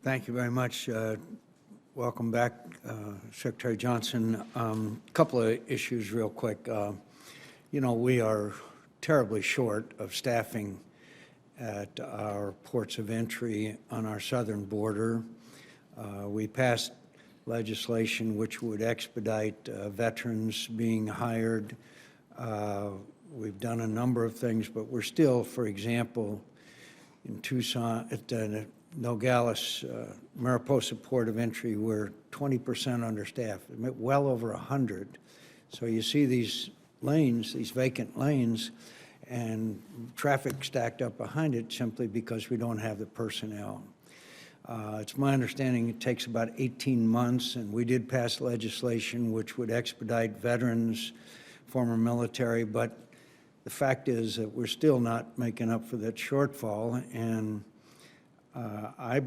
Thank you very much. Welcome back, Secretary Johnson. A couple of issues real quick. You know, we are terribly short of staffing at our ports of entry on our southern border. We passed legislation which would expedite veterans being hired. We've done a number of things, but we're still, for example, in Tucson, at Nogales, Mariposa Port of Entry, we're 20% understaffed, well over 100. So you see these lanes, these vacant lanes, and traffic stacked up behind it simply because we don't have the personnel. It's my understanding it takes about 18 months, and we did pass legislation which would expedite veterans, former military, but the fact is that we're still not making up for that shortfall, and I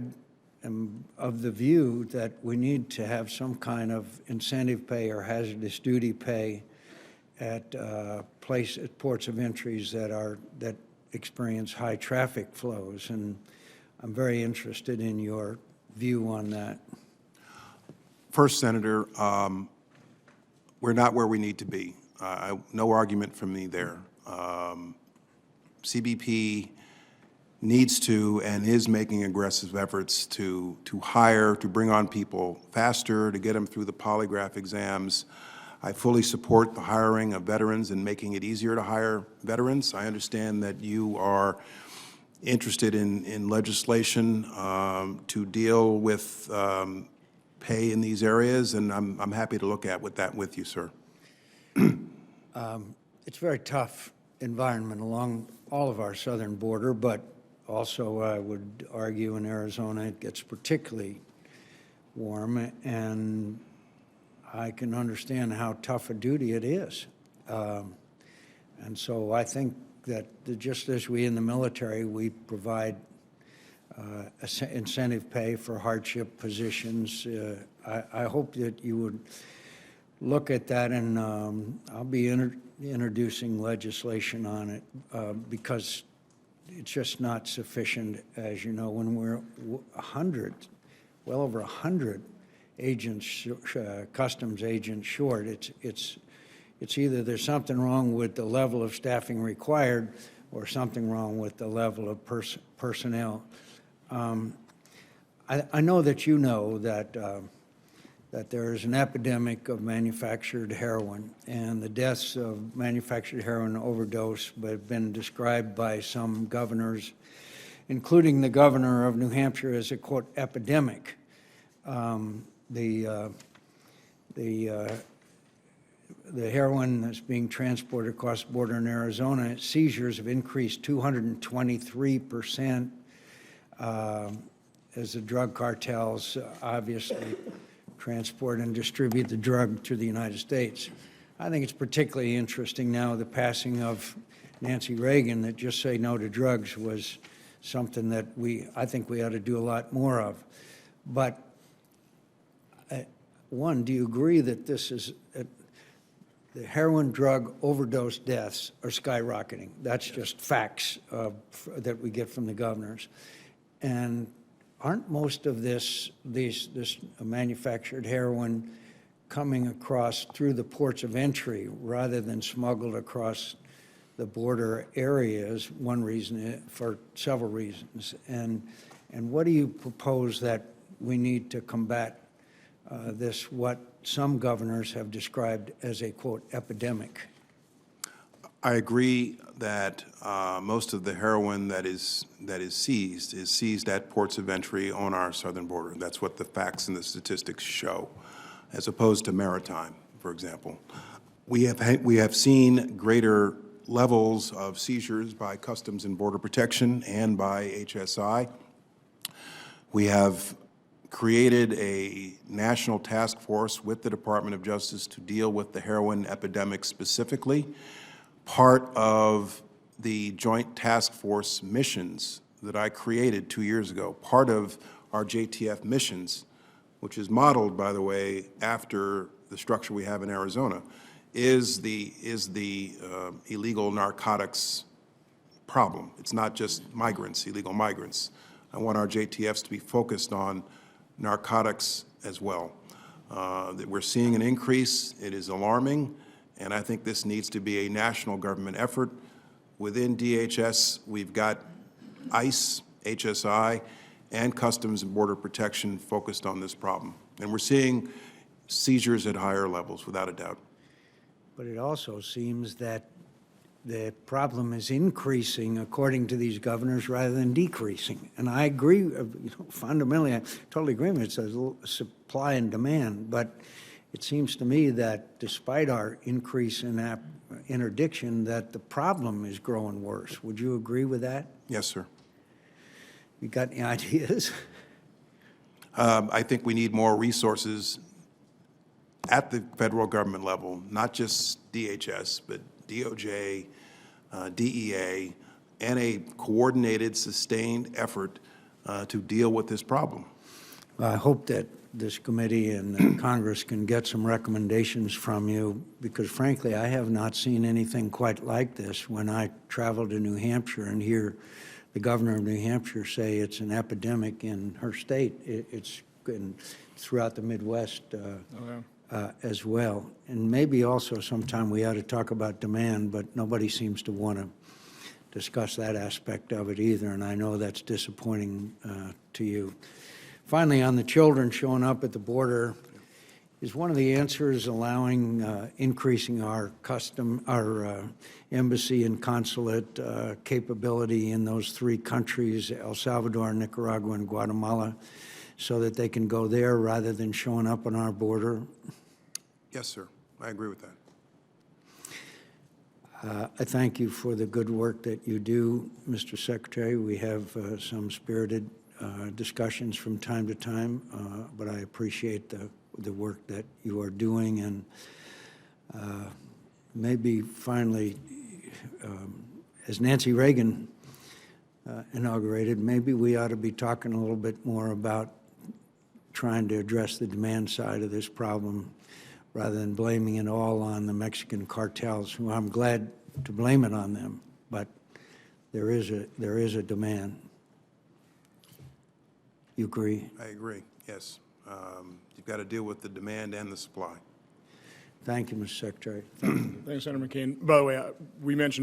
am of the view that we need to have some kind of incentive pay or hazardous duty pay at ports of entries that experience high traffic flows, and I'm very interested in your view on that. First, Senator, we're not where we need to be. No argument from me there. CBP needs to and is making aggressive efforts to hire, to bring on people faster, to get them through the polygraph exams. I fully support the hiring of veterans and making it easier to hire veterans. I understand that you are interested in legislation to deal with pay in these areas, and I'm happy to look at that with you, sir. It's a very tough environment along all of our southern border, but also I would argue in Arizona it gets particularly warm, and I can understand how tough a duty it is. And so I think that just as we in the military, we provide incentive pay for hardship positions, I hope that you would look at that, and I'll be introducing legislation on it because it's just not sufficient. As you know, when we're 100, well over 100 agents, customs agents short, it's either there's something wrong with the level of staffing required or something wrong with the level of personnel. I know that you know that there is an epidemic of manufactured heroin, and the deaths of manufactured heroin overdose have been described by some governors, including the governor of New Hampshire, as a, quote, epidemic. The heroin that's being transported across the border in Arizona, seizures have increased 223% as the drug cartels obviously transport and distribute the drug to the United States. I think it's particularly interesting now the passing of Nancy Reagan, that just say no to drugs was something that I think we ought to do a lot more of. But one, do you agree that this is the heroin drug overdose deaths are skyrocketing? That's just facts that we get from the governors. And aren't most of this manufactured heroin coming across through the ports of entry rather than smuggled across the border areas? One reason, for several reasons. And what do you propose that we need to combat this, what some governors have described as a, quote, epidemic? I agree that most of the heroin that is seized at ports of entry on our southern border. That's what the facts and the statistics show, as opposed to maritime, for example. We have seen greater levels of seizures by Customs and Border Protection and by HSI. We have created a national task force with the Department of Justice to deal with the heroin epidemic specifically. Part of the joint task force missions that I created 2 years ago, part of our JTF missions, which is modeled, by the way, after the structure we have in Arizona, is the illegal narcotics problem. It's not just migrants, illegal migrants. I want our JTFs to be focused on narcotics as well. That we're seeing an increase. It is alarming, and I think this needs to be a national government effort. Within DHS, we've got ICE, HSI, and Customs and Border Protection focused on this problem. And we're seeing seizures at higher levels, without a doubt. But it also seems that the problem is increasing according to these governors rather than decreasing. And I agree, fundamentally, I totally agree with it. It's a supply and demand, but it seems to me that despite our increase in interdiction, that the problem is growing worse. Would you agree with that? Yes, sir. You got any ideas? I think we need more resources at the federal government level, not just DHS, but DOJ, DEA, and a coordinated, sustained effort to deal with this problem. I hope that this committee and Congress can get some recommendations from you, because frankly, I have not seen anything quite like this. When I travel to New Hampshire and hear the governor of New Hampshire say it's an epidemic in her state, it's throughout the Midwest as well. And maybe also sometime we ought to talk about demand, but nobody seems to want to discuss that aspect of it either, and I know that's disappointing to you. Finally, on the children showing up at the border, is one of the answers allowing increasing our embassy and consulate capability in those three countries, El Salvador, Nicaragua, and Guatemala, so that they can go there rather than showing up on our border? Yes, sir. I agree with that. I thank you for the good work that you do, Mr. Secretary. We have some spirited discussions from time to time, but I appreciate the work that you are doing. And maybe finally, as Nancy Reagan inaugurated, maybe we ought to be talking a little bit more about trying to address the demand side of this problem rather than blaming it all on the Mexican cartels, who I'm glad to blame it on them, but there is a demand. You agree? I agree, yes. You've got to deal with the demand and the supply. Thank you, Mr. Secretary. Thank you. Thanks, Senator McCain. By the way, we mentioned